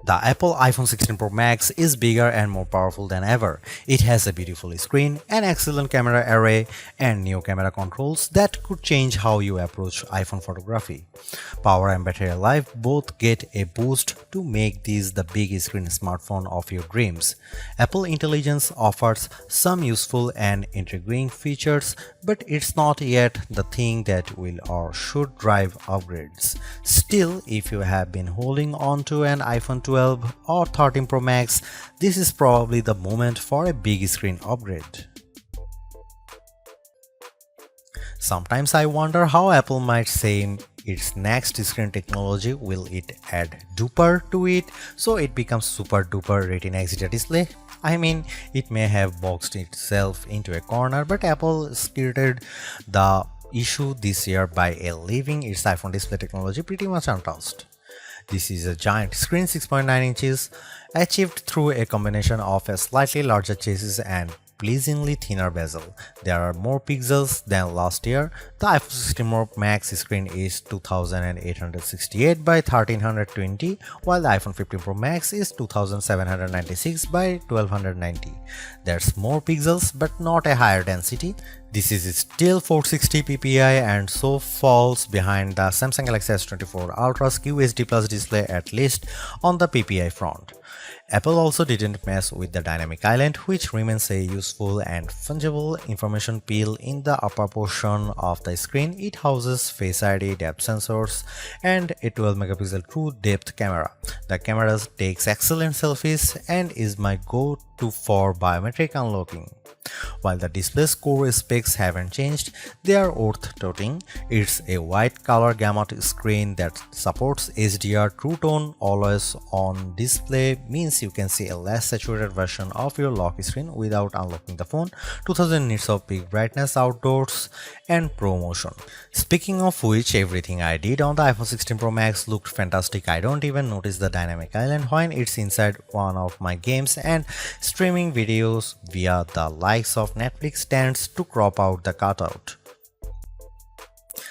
The Apple iPhone 16 Pro Max is bigger and more powerful than ever. It has a beautiful screen, an excellent camera array, and new camera controls that could change how you approach iPhone photography. Power and battery life both get a boost to make this the big screen smartphone of your dreams. Apple Intelligence offers some useful and intriguing features, but it's not yet the thing that will or should drive upgrades. Still, if you have been holding on to an iPhone 12 or 13 Pro Max, this is probably the moment for a big screen upgrade. Sometimes I wonder how Apple might say its next screen technology. Will it add duper to it so it becomes super duper Retina XDR display? I mean, it may have boxed itself into a corner, but Apple skirted the issue this year by leaving its iPhone display technology pretty much untouched. This is a giant screen 6.9 inches, achieved through a combination of a slightly larger chassis and pleasingly thinner bezel. There are more pixels than last year. The iPhone 16 Pro Max screen is 2868 by 1320, while the iPhone 15 Pro Max is 2796 by 1290. There's more pixels but not a higher density. This is still 460 ppi and so falls behind the Samsung Galaxy S24 Ultra's QHD Plus display, at least on the ppi front. Apple also didn't mess with the dynamic island, which remains a useful and fungible information peel in the upper portion of the screen. It houses Face ID, depth sensors, and a 12 megapixel true depth camera. The camera takes excellent selfies and is my go-to for biometric unlocking. While the display's core specs haven't changed, they are worth noting. It's a wide color gamut screen that supports HDR True Tone always on display, means you can see a less saturated version of your lock screen without unlocking the phone, 2000 nits of peak brightness outdoors, and Pro Motion. Speaking of which, everything I did on the iPhone 16 Pro Max looked fantastic. I don't even notice the dynamic island when it's inside one of my games, and streaming videos via the likes of Netflix tends to crop out the cutout.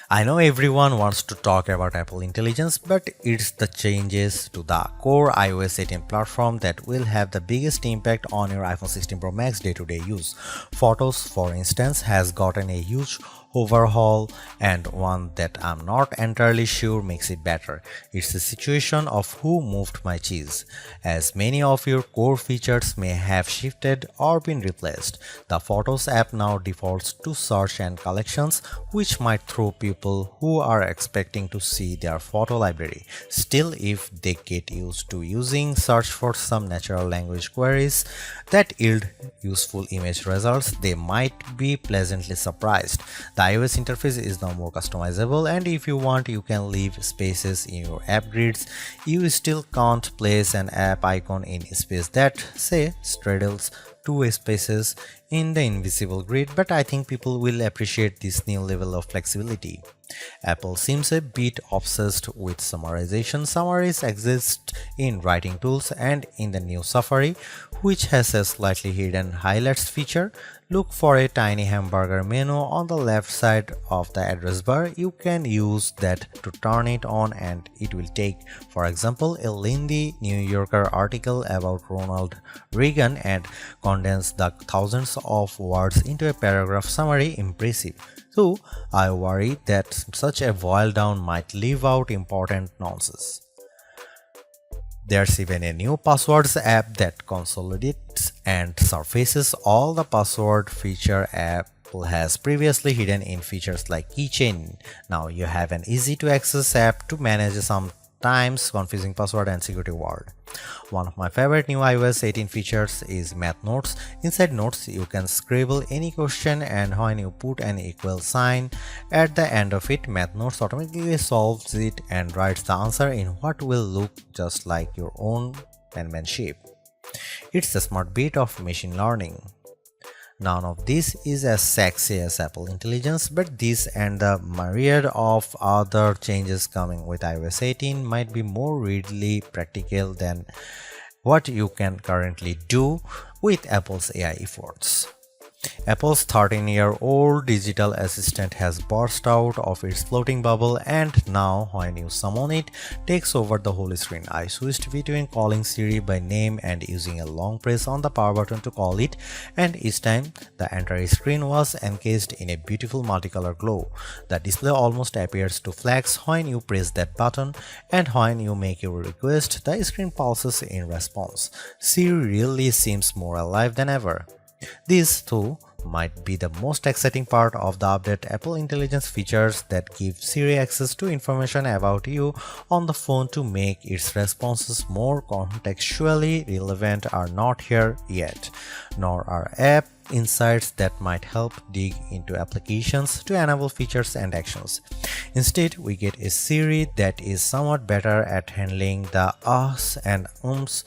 I know everyone wants to talk about Apple Intelligence, but it's the changes to the core iOS 18 platform that will have the biggest impact on your iPhone 16 Pro Max day-to-day use. Photos, for instance, has gotten a huge overhaul, and one that I'm not entirely sure makes it better. It's the situation of who moved my cheese, as many of your core features may have shifted or been replaced. The Photos app now defaults to search and collections, which might throw people who are expecting to see their photo library. Still, if they get used to using search for some natural language queries that yield useful image results, they might be pleasantly surprised. The iOS interface is now more customizable, and if you want, you can leave spaces in your app grids. You still can't place an app icon in space that, say, straddles two spaces in the invisible grid, but I think people will appreciate this new level of flexibility. Apple seems a bit obsessed with summarization. Summaries exist in writing tools and in the new Safari, which has a slightly hidden highlights feature. Look for a tiny hamburger menu on the left side of the address bar. You can use that to turn it on, and it will take, for example, a lengthy New Yorker article about Ronald Reagan and condense the thousands of words into a paragraph summary. Impressive. So I worry that such a boil down might leave out important nonsense. There's even a new passwords app that consolidates and surfaces all the password feature Apple has previously hidden in features like keychain. Now you have an easy to access app to manage sometimes confusing password and security word. One of my favorite new iOS 18 features is Math Notes. Inside Notes, you can scribble any question, and when you put an equal sign at the end of it, Math Notes automatically solves it and writes the answer in what will look just like your own penmanship. It's a smart bit of machine learning. None of this is as sexy as Apple Intelligence, but this and the myriad of other changes coming with iOS 18 might be more readily practical than what you can currently do with Apple's AI efforts. Apple's 13-year-old digital assistant has burst out of its floating bubble, and now when you summon it, takes over the whole screen. I switched between calling Siri by name and using a long press on the power button to call it, and each time the entire screen was encased in a beautiful multicolor glow. The display almost appears to flex when you press that button, and when you make your request, the screen pulses in response. Siri really seems more alive than ever. This, too, might be the most exciting part of the update. Apple Intelligence features that give Siri access to information about you on the phone to make its responses more contextually relevant are not here yet, nor are app insights that might help dig into applications to enable features and actions. Instead, we get a Siri that is somewhat better at handling the ahs and ums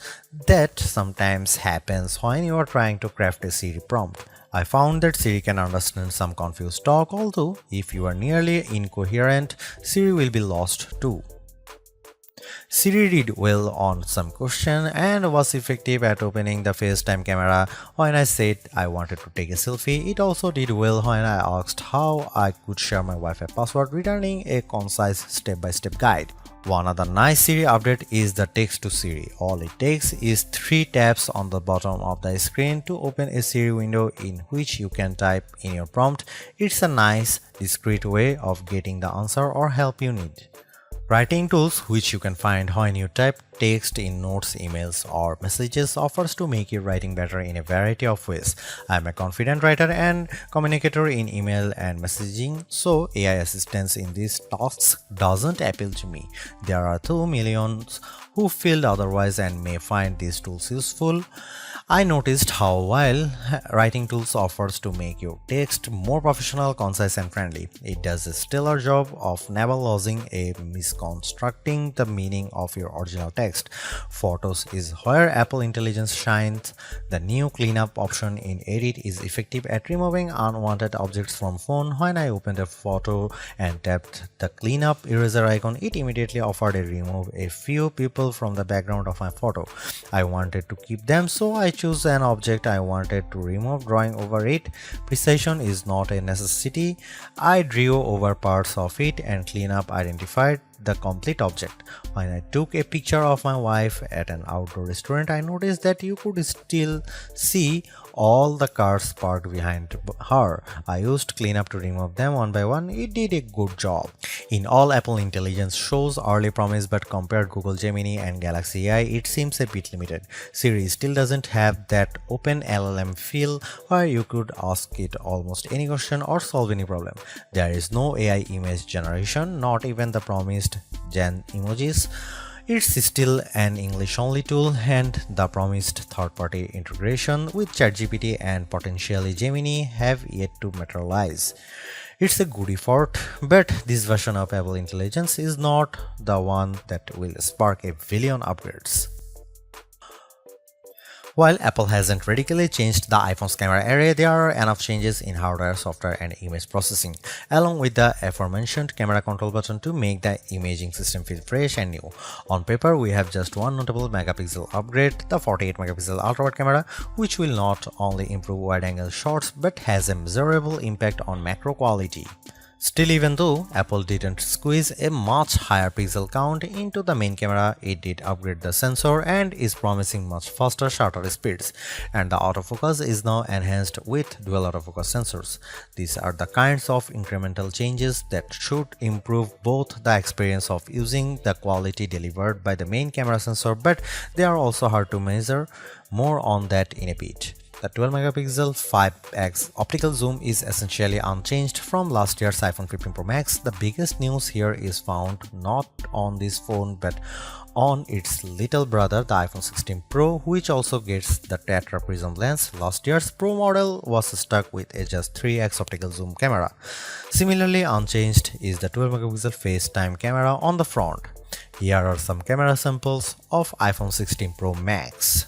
that sometimes happens when you are trying to craft a Siri prompt. I found that Siri can understand some confused talk, although if you are nearly incoherent, Siri will be lost too. Siri did well on some question and was effective at opening the FaceTime camera when I said I wanted to take a selfie. It also did well when I asked how I could share my Wi-Fi password, returning a concise step-by-step guide. One other nice Siri update is the text to Siri. All it takes is 3 taps on the bottom of the screen to open a Siri window in which you can type in your prompt. It's a nice, discreet way of getting the answer or help you need. Writing tools, which you can find when you type text in notes, emails, or messages, offers to make your writing better in a variety of ways. I'm a confident writer and communicator in email and messaging, so AI assistance in these tasks doesn't appeal to me. There are 2 millions who feel otherwise and may find these tools useful. I noticed how while writing tools offers to make your text more professional, concise, and friendly, it does a stellar job of never losing a misconstructing the meaning of your original text. Photos is where Apple Intelligence shines. The new cleanup option in Edit is effective at removing unwanted objects from phone. When I opened a photo and tapped the cleanup eraser icon, it immediately offered to remove a few people from the background of my photo. I wanted to keep them, so I choose an object I wanted to remove, drawing over it. Precision is not a necessity. I drew over parts of it and cleanup identified the complete object. When I took a picture of my wife at an outdoor restaurant, I noticed that you could still see all the cars parked behind her. I used cleanup to remove them one by one. It did a good job. In all, Apple Intelligence shows early promise, but compared Google Gemini and Galaxy AI, it seems a bit limited. Siri still doesn't have that open LLM feel where you could ask it almost any question or solve any problem. There is no AI image generation, not even the promised Gen emojis. It's still an English-only tool, and the promised third-party integration with ChatGPT and potentially Gemini have yet to materialize. It's a good effort, but this version of Apple Intelligence is not the one that will spark a billion upgrades. While Apple hasn't radically changed the iPhone's camera array, there are enough changes in hardware, software, and image processing, along with the aforementioned camera control button to make the imaging system feel fresh and new. On paper, we have just one notable megapixel upgrade, the 48 megapixel ultra-wide camera, which will not only improve wide-angle shots but has a measurable impact on macro quality. Still, even though Apple didn't squeeze a much higher pixel count into the main camera, it did upgrade the sensor and is promising much faster shutter speeds, and the autofocus is now enhanced with dual autofocus sensors. These are the kinds of incremental changes that should improve both the experience of using the quality delivered by the main camera sensor, but they are also hard to measure. More on that in a bit. The 12 megapixel 5x optical zoom is essentially unchanged from last year's iPhone 15 Pro Max. The biggest news here is found not on this phone but on its little brother, the iPhone 16 Pro, which also gets the Tetra Prism lens. Last year's Pro model was stuck with a just 3x optical zoom camera. Similarly unchanged is the 12 megapixel FaceTime camera on the front. Here are some camera samples of iPhone 16 Pro Max.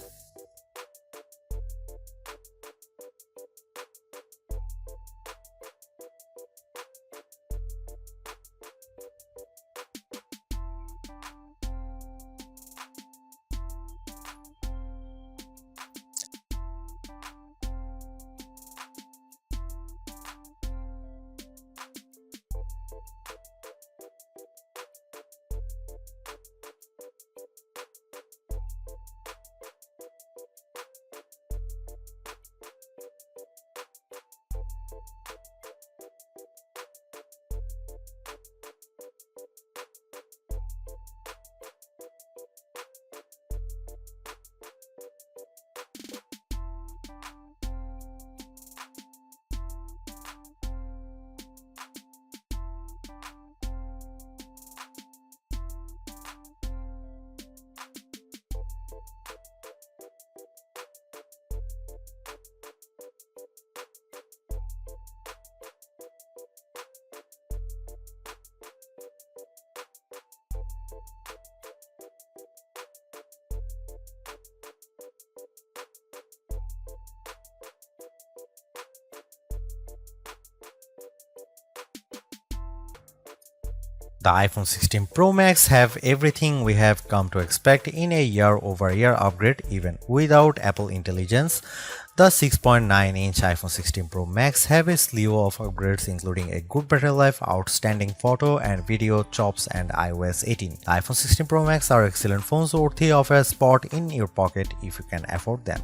The iPhone 16 Pro Max have everything we have come to expect in a year-over-year upgrade even without Apple Intelligence. The 6.9-inch iPhone 16 Pro Max have a slew of upgrades including a good battery life, outstanding photo and video chops and iOS 18. The iPhone 16 Pro Max are excellent phones worthy of a spot in your pocket if you can afford them.